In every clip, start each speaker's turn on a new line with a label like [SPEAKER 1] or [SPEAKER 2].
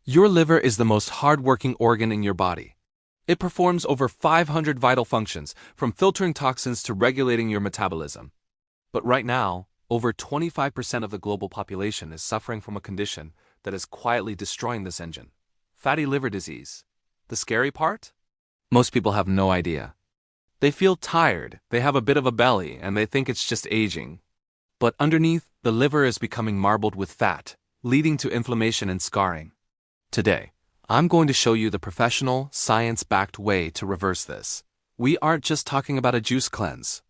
[SPEAKER 1] Your liver is the most hard-working organ in your body. It performs over 500 vital functions, from filtering toxins to regulating your metabolism. But right now, over 25% of the global population is suffering from a condition that is quietly destroying this engine: fatty liver disease. The scary part? Most people have no idea. They feel tired, they have a bit of a belly, and they think it's just aging. But underneath, the liver is becoming marbled with fat, leading to inflammation and scarring. Today, I'm going to show you the professional, science-backed way to reverse this. We aren't just talking about a juice cleanse.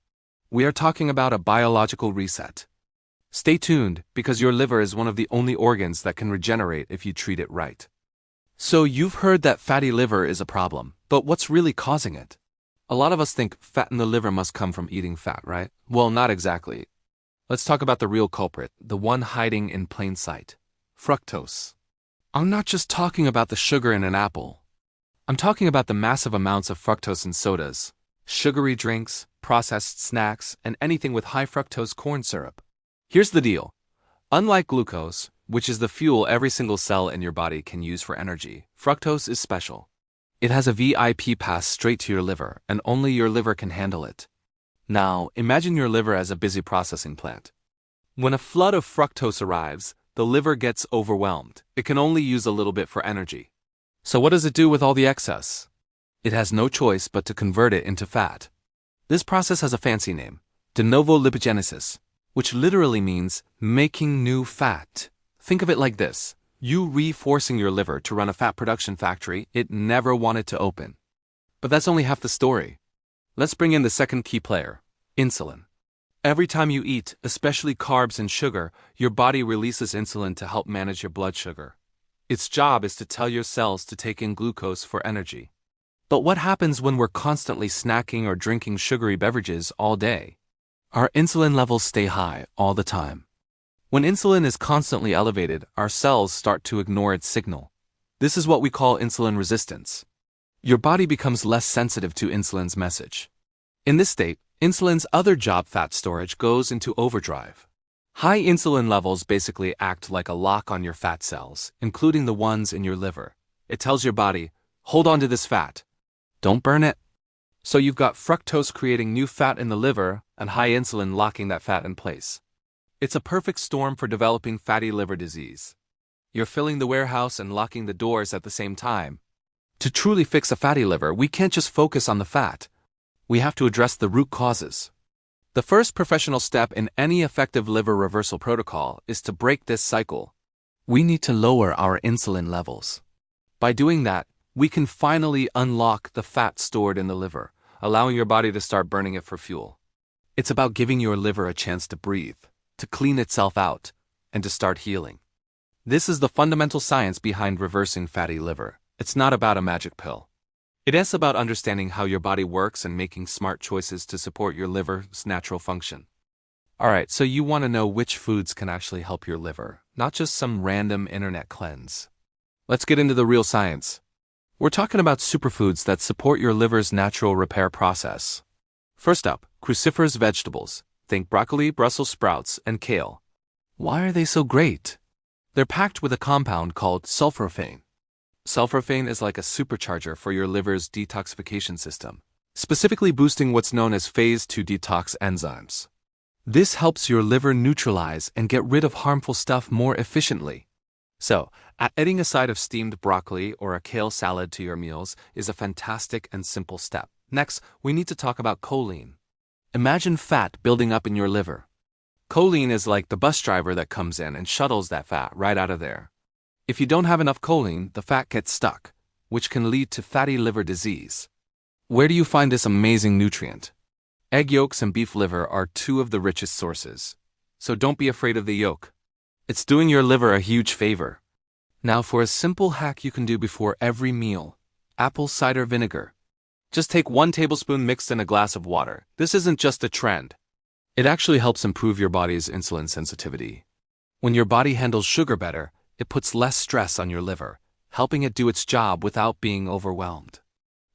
[SPEAKER 1] We are talking about a biological reset. Stay tuned, because your liver is one of the only organs that can regenerate if you treat it right. So you've heard that fatty liver is a problem, but what's really causing it? A lot of us think fat in the liver must come from eating fat, right? Well, not exactly. Let's talk about the real culprit, the one hiding in plain sight: fructose. I'm not just talking about the sugar in an apple. I'm talking about the massive amounts of fructose in sodas, sugary drinks, processed snacks, and anything with high fructose corn syrup. Here's the deal. Unlike glucose, which is the fuel every single cell in your body can use for energy, fructose is special. It has a VIP pass straight to your liver, and only your liver can handle it. Now, imagine your liver as a busy processing plant. When a flood of fructose arrives, the liver gets overwhelmed. It can only use a little bit for energy. So what does it do with all the excess? It has no choice but to convert it into fat. This process has a fancy name: de novo lipogenesis, which literally means making new fat. Think of it like this: you reforcing your liver to run a fat production factory it never wanted to open. But that's only half the story. Let's bring in the second key player: insulin. Every time you eat, especially carbs and sugar, your body releases insulin to help manage your blood sugar. Its job is to tell your cells to take in glucose for energy. But what happens when we're constantly snacking or drinking sugary beverages all day? Our insulin levels stay high all the time. When insulin is constantly elevated, our cells start to ignore its signal. This is what we call insulin resistance. Your body becomes less sensitive to insulin's message. In this state, insulin's other job, fat storage, goes into overdrive. High insulin levels basically act like a lock on your fat cells, including the ones in your liver. It tells your body, hold on to this fat. Don't burn it. So you've got fructose creating new fat in the liver and high insulin locking that fat in place. It's a perfect storm for developing fatty liver disease. You're filling the warehouse and locking the doors at the same time. To truly fix a fatty liver, we can't just focus on the fat. We have to address the root causes. The first professional step in any effective liver reversal protocol is to break this cycle. We need to lower our insulin levels. By doing that, we can finally unlock the fat stored in the liver, allowing your body to start burning it for fuel. It's about giving your liver a chance to breathe, to clean itself out, and to start healing. This is the fundamental science behind reversing fatty liver. It's not about a magic pill. It is about understanding how your body works and making smart choices to support your liver's natural function. Alright, so you want to know which foods can actually help your liver, not just some random internet cleanse. Let's get into the real science. We're talking about superfoods that support your liver's natural repair process. First up, cruciferous vegetables. Think broccoli, Brussels sprouts, and kale. Why are they so great? They're packed with a compound called sulforaphane. Sulforaphane is like a supercharger for your liver's detoxification system, specifically boosting what's known as phase 2 detox enzymes. This helps your liver neutralize and get rid of harmful stuff more efficiently. So, adding a side of steamed broccoli or a kale salad to your meals is a fantastic and simple step. Next, we need to talk about choline. Imagine fat building up in your liver. Choline is like the bus driver that comes in and shuttles that fat right out of there. If you don't have enough choline, the fat gets stuck, which can lead to fatty liver disease. Where do you find this amazing nutrient? Egg yolks and beef liver are two of the richest sources. So don't be afraid of the yolk. It's doing your liver a huge favor. Now for a simple hack you can do before every meal: apple cider vinegar. Just take 1 tablespoon mixed in a glass of water. This isn't just a trend. It actually helps improve your body's insulin sensitivity. When your body handles sugar better, it puts less stress on your liver, helping it do its job without being overwhelmed.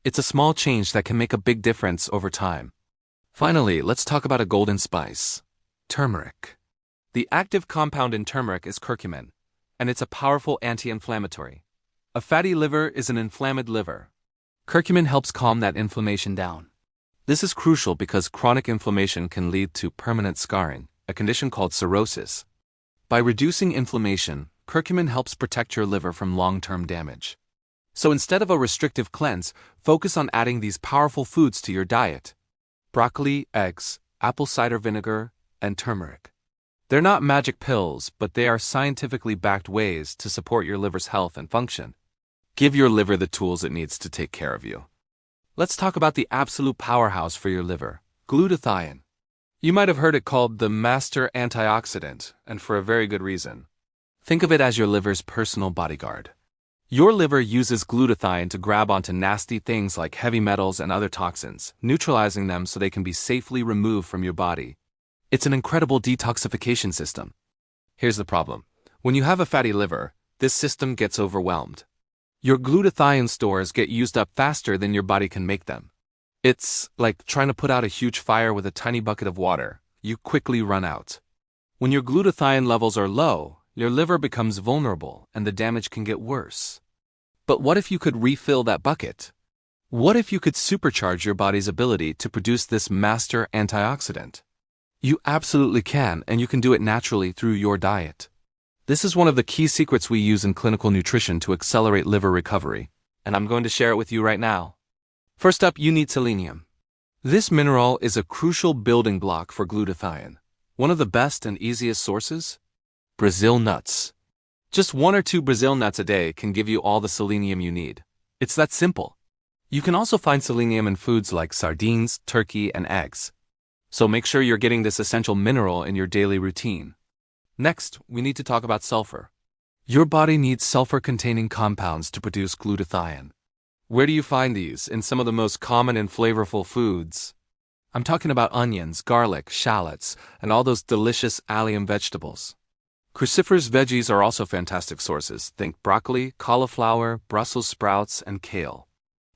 [SPEAKER 1] It's a small change that can make a big difference over time. Finally, let's talk about a golden spice: turmeric. The active compound in turmeric is curcumin, and it's a powerful anti-inflammatory. A fatty liver is an inflamed liver. Curcumin helps calm that inflammation down. This is crucial because chronic inflammation can lead to permanent scarring, a condition called cirrhosis. By reducing inflammation, curcumin helps protect your liver from long-term damage. So instead of a restrictive cleanse, focus on adding these powerful foods to your diet: broccoli, eggs, apple cider vinegar, and turmeric. They're not magic pills, but they are scientifically backed ways to support your liver's health and function. Give your liver the tools it needs to take care of you. Let's talk about the absolute powerhouse for your liver, glutathione. You might have heard it called the master antioxidant, and for a very good reason. Think of it as your liver's personal bodyguard. Your liver uses glutathione to grab onto nasty things like heavy metals and other toxins, neutralizing them so they can be safely removed from your body. It's an incredible detoxification system. Here's the problem. When you have a fatty liver, this system gets overwhelmed. Your glutathione stores get used up faster than your body can make them. It's like trying to put out a huge fire with a tiny bucket of water. You quickly run out. When your glutathione levels are low, your liver becomes vulnerable and the damage can get worse. But what if you could refill that bucket? What if you could supercharge your body's ability to produce this master antioxidant? You absolutely can, and you can do it naturally through your diet. This is one of the key secrets we use in clinical nutrition to accelerate liver recovery, and I'm going to share it with you right now. First up, you need selenium. This mineral is a crucial building block for glutathione. One of the best and easiest sources? Brazil nuts. Just 1 or 2 Brazil nuts a day can give you all the selenium you need. It's that simple. You can also find selenium in foods like sardines, turkey, and eggs. So make sure you're getting this essential mineral in your daily routine. Next, we need to talk about sulfur. Your body needs sulfur-containing compounds to produce glutathione. Where do you find these? In some of the most common and flavorful foods. I'm talking about onions, garlic, shallots, and all those delicious allium vegetables. Cruciferous veggies are also fantastic sources. Think broccoli, cauliflower, Brussels sprouts, and kale.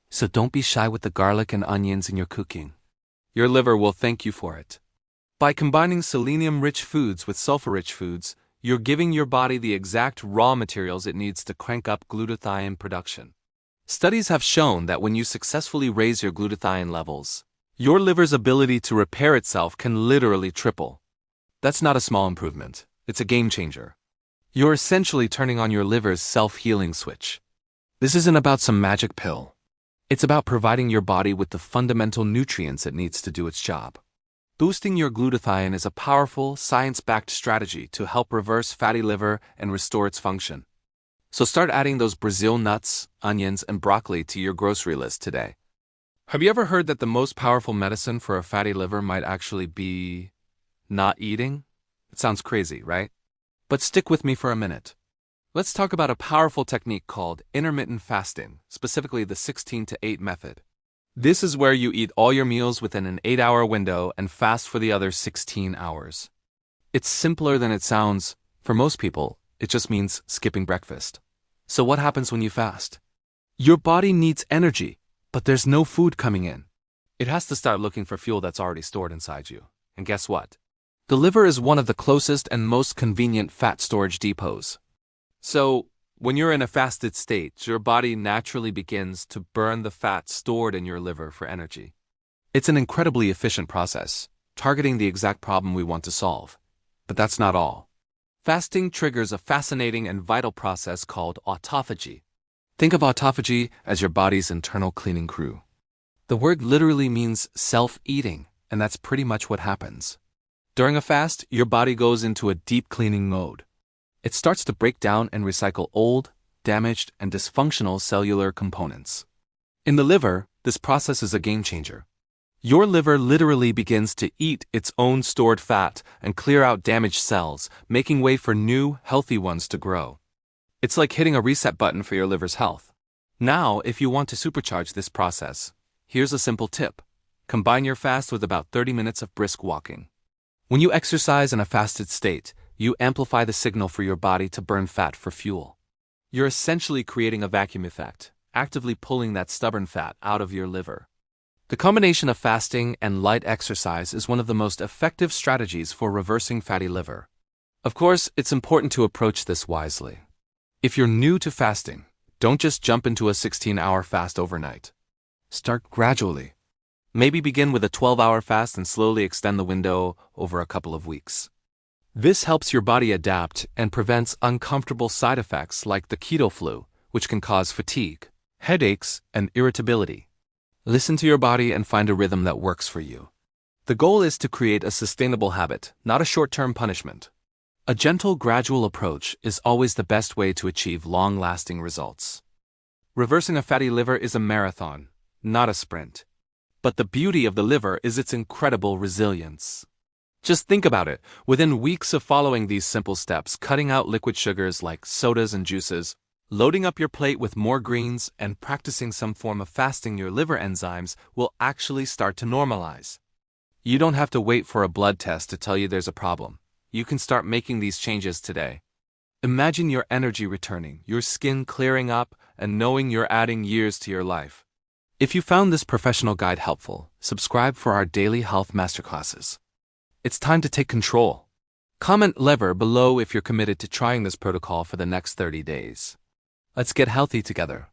[SPEAKER 1] So don't be shy with the garlic and onions in your cooking. Your liver will thank you for it. By combining selenium-rich foods with sulfur-rich foods, you're giving your body the exact raw materials it needs to crank up glutathione production. Studies have shown that when you successfully raise your glutathione levels, your liver's ability to repair itself can literally triple. That's not a small improvement. It's a game changer. You're essentially turning on your liver's self-healing switch. This isn't about some magic pill. It's about providing your body with the fundamental nutrients it needs to do its job. Boosting your glutathione is a powerful, science-backed strategy to help reverse fatty liver and restore its function. So start adding those Brazil nuts, onions, and broccoli to your grocery list today. Have you ever heard that the most powerful medicine for a fatty liver might actually be not eating? It sounds crazy, right? But stick with me for a minute. Let's talk about a powerful technique called intermittent fasting, specifically the 16-8 method. This is where you eat all your meals within an 8-hour window and fast for the other 16 hours. It's simpler than it sounds. For most people, it just means skipping breakfast. So what happens when you fast? Your body needs energy, but there's no food coming in. It has to start looking for fuel that's already stored inside you. And guess what? The liver is one of the closest and most convenient fat storage depots. So, when you're in a fasted state, your body naturally begins to burn the fat stored in your liver for energy. It's an incredibly efficient process, targeting the exact problem we want to solve. But that's not all. Fasting triggers a fascinating and vital process called autophagy. Think of autophagy as your body's internal cleaning crew. The word literally means self-eating, and that's pretty much what happens. During a fast, your body goes into a deep cleaning mode. It starts to break down and recycle old, damaged, and dysfunctional cellular components. In the liver, this process is a game changer. Your liver literally begins to eat its own stored fat and clear out damaged cells, making way for new, healthy ones to grow. It's like hitting a reset button for your liver's health. Now, if you want to supercharge this process, here's a simple tip. Combine your fast with about 30 minutes of brisk walking. When you exercise in a fasted state, you amplify the signal for your body to burn fat for fuel. You're essentially creating a vacuum effect, actively pulling that stubborn fat out of your liver. The combination of fasting and light exercise is one of the most effective strategies for reversing fatty liver. Of course, it's important to approach this wisely. If you're new to fasting, Don't just jump into a 16-hour fast overnight. Start gradually. Maybe begin with a 12-hour fast and slowly extend the window over a couple of weeks. This helps your body adapt and prevents uncomfortable side effects like the keto flu, which can cause fatigue, headaches, and irritability. Listen to your body and find a rhythm that works for you. The goal is to create a sustainable habit, not a short-term punishment. A gentle, gradual approach is always the best way to achieve long-lasting results. Reversing a fatty liver is a marathon, not a sprint. But the beauty of the liver is its incredible resilience. Just think about it. Within weeks of following these simple steps, cutting out liquid sugars like sodas and juices, loading up your plate with more greens, and practicing some form of fasting, your liver enzymes will actually start to normalize. You don't have to wait for a blood test to tell you there's a problem. You can start making these changes today. Imagine your energy returning, your skin clearing up, and knowing you're adding years to your life. If you found this professional guide helpful, subscribe for our daily health masterclasses. It's time to take control. Comment "lever" below if you're committed to trying this protocol for the next 30 days. Let's get healthy together.